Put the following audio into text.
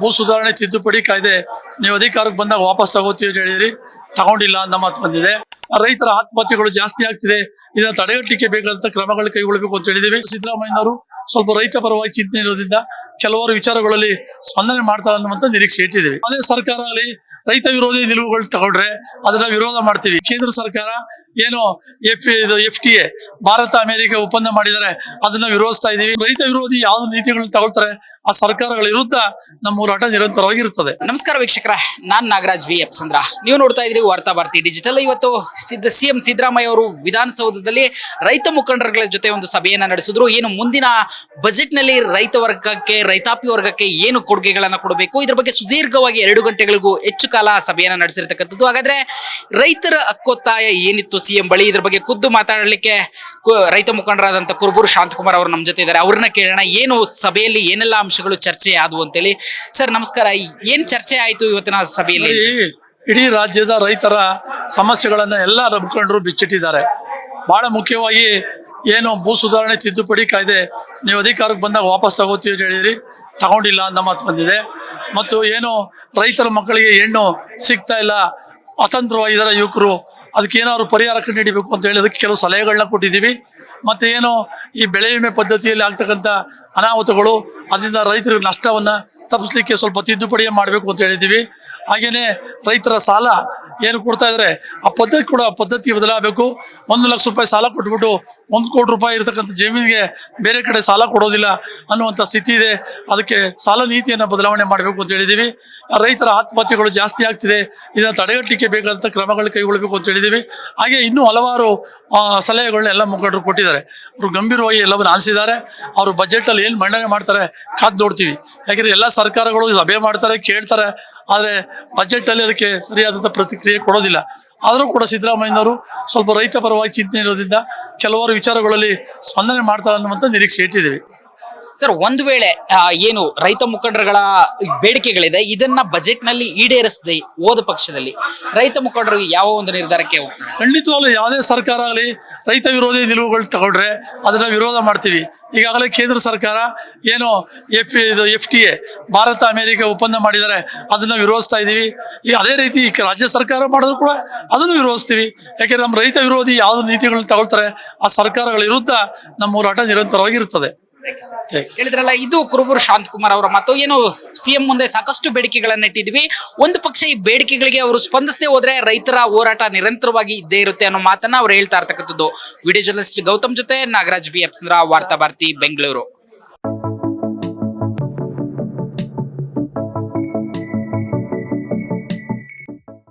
ಭೂ ಸುಧಾರಣೆ ತಿದ್ದುಪಡಿ ಕಾಯ್ದೆ ನೀವು ಅಧಿಕಾರಕ್ಕೆ ಬಂದಾಗ ವಾಪಸ್ ತಗೋತೀವಿ ಅಂತ ಹೇಳಿದ್ರಿ, ತಗೊಂಡಿಲ್ಲ ಅನ್ನೋ ಮಾತು ಬಂದಿದೆ. ರೈತರ ಆತ್ಮಹತ್ಯೆಗಳು ಜಾಸ್ತಿ ಆಗ್ತಿದೆ, ಇದನ್ನ ತಡೆಗಟ್ಟಲಿಕ್ಕೆ ಬೇಕಾದಂತ ಕ್ರಮಗಳು ಕೈಗೊಳ್ಳಬೇಕು ಅಂತ ಹೇಳಿದೀವಿ. ಸಿದ್ದರಾಮಯ್ಯನವರು ಸ್ವಲ್ಪ ರೈತ ಪರವಾಗಿ ಚಿಂತನೆ ಇರೋದ್ರಿಂದ ಕೆಲವಾರು ವಿಚಾರಗಳಲ್ಲಿ ಸ್ಪಂದನೆ ಮಾಡ್ತಾರೆ ಅನ್ನುವಂತ ನಿರೀಕ್ಷೆ ಇಟ್ಟಿದ್ದೀವಿ. ಅದೇ ಸರ್ಕಾರ ಅಲ್ಲಿ ರೈತ ವಿರೋಧಿ ನಿಲುವುಗಳು ತಗೊಂಡ್ರೆ ಅದನ್ನ ವಿರೋಧ ಮಾಡ್ತೀವಿ. ಕೇಂದ್ರ ಸರ್ಕಾರ ಏನು FTA ಭಾರತ ಅಮೆರಿಕ ಒಪ್ಪಂದ ಮಾಡಿದರೆ ಅದನ್ನ ವಿರೋಧಿಸ್ತಾ ಇದೀವಿ. ರೈತ ವಿರೋಧಿ ಯಾವ್ದು ನೀತಿಗಳನ್ನ ತಗೊಳ್ತಾರೆ ಆ ಸರ್ಕಾರಗಳ ವಿರುದ್ಧ ನಮ್ಮ ಹೋರಾಟ ನಿರಂತರವಾಗಿರುತ್ತದೆ. ನಮಸ್ಕಾರ ವೀಕ್ಷಕರ, ನಾನ್ ನಾಗರಾಜ್ ಬಿ ಚಂದ್ರ. ನೀವು ನೋಡ್ತಾ ಇದ್ರಿ ವಾರ್ತಾ ಭಾರತಿ ಡಿಜಿಟಲ್. ಇವತ್ತು ಸಿಎಂ ಸಿದ್ದರಾಮಯ್ಯ ಅವರು ವಿಧಾನಸೌಧದಲ್ಲಿ ರೈತ ಮುಖಂಡರುಗಳ ಜೊತೆ ಒಂದು ಸಭೆಯನ್ನ ನಡೆಸಿದ್ರು. ಏನು ಮುಂದಿನ ಬಜೆಟ್ ನಲ್ಲಿ ರೈತ ವರ್ಗಕ್ಕೆ, ರೈತಾಪಿ ವರ್ಗಕ್ಕೆ ಏನು ಕೊಡುಗೆಗಳನ್ನ ಕೊಡಬೇಕು, ಇದ್ರ ಬಗ್ಗೆ ಸುದೀರ್ಘವಾಗಿ 2 ಗಂಟೆಗಳಿಗೂ ಹೆಚ್ಚು ಕಾಲ ಸಭೆಯನ್ನ ನಡೆಸಿರ್ತಕ್ಕಂಥದ್ದು. ಹಾಗಾದ್ರೆ ರೈತರ ಹಕ್ಕೊತ್ತಾಯ ಏನಿತ್ತು ಸಿಎಂ ಬಳಿ, ಇದ್ರ ಬಗ್ಗೆ ಖುದ್ದು ಮಾತಾಡಲಿಕ್ಕೆ ರೈತ ಮುಖಂಡರಾದಂತ ಕುರುಬೂರು ಶಾಂತಕುಮಾರ್ ಅವರು ನಮ್ಮ ಜೊತೆ ಇದ್ದಾರೆ. ಅವ್ರನ್ನ ಕೇಳೋಣ ಏನು ಸಭೆಯಲ್ಲಿ ಏನೆಲ್ಲ ಅಂಶಗಳು ಚರ್ಚೆ ಆದವು ಅಂತೇಳಿ. ಸರ್ ನಮಸ್ಕಾರ, ಏನ್ ಚರ್ಚೆ ಆಯ್ತು ಇವತ್ತಿನ ಸಭೆಯಲ್ಲಿ? ಇಡೀ ರಾಜ್ಯದ ರೈತರ ಸಮಸ್ಯೆಗಳನ್ನ ಎಲ್ಲ ಮುಖಂಡರು ಬಿಚ್ಚಿಟ್ಟಿದ್ದಾರೆ. ಬಹಳ ಮುಖ್ಯವಾಗಿ ಏನು ಭೂ ಸುಧಾರಣೆ ತಿದ್ದುಪಡಿ ಕಾಯ್ದೆ ನೀವು ಅಧಿಕಾರಕ್ಕೆ ಬಂದಾಗ ವಾಪಸ್ ತಗೋತೀವಿ ಅಂತ ಹೇಳಿದ್ರಿ, ತಗೊಂಡಿಲ್ಲ ಅನ್ನೋ ಮಾತು ಬಂದಿದೆ. ಮತ್ತು ಏನು ರೈತರ ಮಕ್ಕಳಿಗೆ ಹೆಣ್ಣು ಸಿಗ್ತಾ ಇಲ್ಲ, ಅತಂತ್ರವಾಗಿದ್ದಾರೆ ಯುವಕರು, ಅದಕ್ಕೆ ಏನಾದ್ರು ಪರಿಹಾರ ಕಂಡುಹಿಡಿಬೇಕು ಅಂತ ಹೇಳಿ ಅದಕ್ಕೆ ಕೆಲವು ಸಲಹೆಗಳನ್ನ ಕೊಟ್ಟಿದ್ದೀವಿ. ಮತ್ತೆ ಏನು ಈ ಬೆಳೆ ವಿಮೆ ಪದ್ಧತಿಯಲ್ಲಿ ಆಗ್ತಕ್ಕಂಥ ಅನಾಹುತಗಳು, ಅದರಿಂದ ರೈತರಿಗೆ ನಷ್ಟವನ್ನ ತಪ್ಪಿಸ್ಲಿಕ್ಕೆ ಸ್ವಲ್ಪ ತಿದ್ದುಪಡಿ ಮಾಡಬೇಕು ಅಂತ ಹೇಳಿದ್ದೀವಿ. ಹಾಗೇನೆ ರೈತರ ಸಾಲ ಏನು ಕೊಡ್ತಾ ಇದ್ದಾರೆ ಆ ಪದ್ಧತಿ ಬದಲಾಗಬೇಕು. 1 ಲಕ್ಷ ರೂಪಾಯಿ ಸಾಲ ಕೊಟ್ಬಿಟ್ಟು 1 ಕೋಟಿ ರೂಪಾಯಿ ಇರತಕ್ಕಂಥ ಜಮೀನಿಗೆ ಬೇರೆ ಕಡೆ ಸಾಲ ಕೊಡೋದಿಲ್ಲ ಅನ್ನುವಂಥ ಸ್ಥಿತಿ ಇದೆ. ಅದಕ್ಕೆ ಸಾಲ ನೀತಿಯನ್ನು ಬದಲಾವಣೆ ಮಾಡಬೇಕು ಅಂತ ಹೇಳಿದ್ದೀವಿ. ರೈತರ ಆತ್ಮಹತ್ಯೆಗಳು ಜಾಸ್ತಿ ಆಗ್ತಿದೆ, ಇದನ್ನು ತಡೆಗಟ್ಟಲಿಕ್ಕೆ ಬೇಕಾದಂಥ ಕ್ರಮಗಳು ಕೈಗೊಳ್ಳಬೇಕು ಅಂತ ಹೇಳಿದ್ದೀವಿ. ಹಾಗೆ ಇನ್ನೂ ಹಲವಾರು ಸಲಹೆಗಳನ್ನ ಎಲ್ಲ ಮುಖಂಡರು ಕೊಟ್ಟಿದ್ದಾರೆ. ಅವರು ಗಂಭೀರವಾಗಿ ಎಲ್ಲವನ್ನು ಆಲಿಸಿದ್ದಾರೆ. ಅವರು ಬಜೆಟಲ್ಲಿ ಏನು ಮಂಡನೆ ಮಾಡ್ತಾರೆ ಕಾದು ನೋಡ್ತೀವಿ. ಯಾಕೆಂದರೆ ಎಲ್ಲ ಸರ್ಕಾರಗಳು ಸಭೆ ಮಾಡ್ತಾರೆ, ಕೇಳ್ತಾರೆ, ಆದರೆ ಬಜೆಟಲ್ಲಿ ಅದಕ್ಕೆ ಸರಿಯಾದಂಥ ಪ್ರತಿಕ್ರಿಯೆ ಕೊಡೋದಿಲ್ಲ. ಆದರೂ ಕೂಡ ಸಿದ್ದರಾಮಯ್ಯನವರು ಸ್ವಲ್ಪ ರೈತ ಪರವಾಗಿ ಚಿಂತನೆ ಇರೋದ್ರಿಂದ ಕೆಲವಾರು ವಿಚಾರಗಳಲ್ಲಿ ಸ್ಪಂದನೆ ಮಾಡ್ತಾರೆ ಅನ್ನುವಂಥ ನಿರೀಕ್ಷೆ ಇಟ್ಟಿದ್ದೀವಿ. ಸರ್, ಒಂದು ವೇಳೆ ಏನು ರೈತ ಮುಖಂಡರುಗಳ ಬೇಡಿಕೆಗಳಿದೆ ಇದನ್ನ ಬಜೆಟ್ ನಲ್ಲಿ ಈಡೇರಿಸದೆ ಹೋದ ಪಕ್ಷದಲ್ಲಿ ರೈತ ಮುಖಂಡರು ಯಾವ ಒಂದು ನಿರ್ಧಾರಕ್ಕೆ ಹೋಗ್ತಾರೆ? ಖಂಡಿತವಾಗ್ಲೂ ಯಾವುದೇ ಸರ್ಕಾರ ಆಗಲಿ ರೈತ ವಿರೋಧಿ ನಿಲುವುಗಳು ತಗೊಂಡ್ರೆ ಅದನ್ನ ವಿರೋಧ ಮಾಡ್ತೀವಿ. ಈಗಾಗಲೇ ಕೇಂದ್ರ ಸರ್ಕಾರ ಏನು FTA ಭಾರತ ಅಮೆರಿಕ ಒಪ್ಪಂದ ಮಾಡಿದರೆ ಅದನ್ನ ವಿರೋಧಿಸ್ತಾ ಇದ್ದೀವಿ. ಈಗ ಅದೇ ರೀತಿ ರಾಜ್ಯ ಸರ್ಕಾರ ಮಾಡಿದ್ರು ಕೂಡ ಅದನ್ನು ವಿರೋಧಿಸ್ತೀವಿ. ಯಾಕೆಂದ್ರೆ ನಮ್ಮ ರೈತ ವಿರೋಧಿ ಯಾವ್ದು ನೀತಿಗಳನ್ನ ತಗೊಳ್ತಾರೆ ಆ ಸರ್ಕಾರಗಳ ವಿರುದ್ಧ ನಮ್ಮ ಹೋರಾಟ ನಿರಂತರವಾಗಿರುತ್ತದೆ. ಹೇಳಿದ್ರಲ್ಲ, ಇದು ಕುರುಬೂರು ಶಾಂತಕುಮಾರ್ ಅವರ ಮಾತು. ಏನು ಸಿಎಂ ಮುಂದೆ ಸಾಕಷ್ಟು ಬೇಡಿಕೆಗಳನ್ನ ಇಟ್ಟಿದ್ವಿ, ಒಂದು ಪಕ್ಷ ಈ ಬೇಡಿಕೆಗಳಿಗೆ ಅವರು ಸ್ಪಂದಿಸದೆ ಹೋದ್ರೆ ರೈತರ ಹೋರಾಟ ನಿರಂತರವಾಗಿ ಇದ್ದೇ ಇರುತ್ತೆ ಅನ್ನೋ ಮಾತನ್ನ ಅವ್ರು ಹೇಳ್ತಾ ಇರ್ತಕ್ಕಂಥದ್ದು. ವಿಡಿಯೋ ಜರ್ನಲಿಸ್ಟ್ ಗೌತಮ್ ಜೊತೆ ನಾಗರಾಜ್ ಬಿ ಚಂದ್ರ, ವಾರ್ತಾ ಭಾರತಿ, ಬೆಂಗಳೂರು.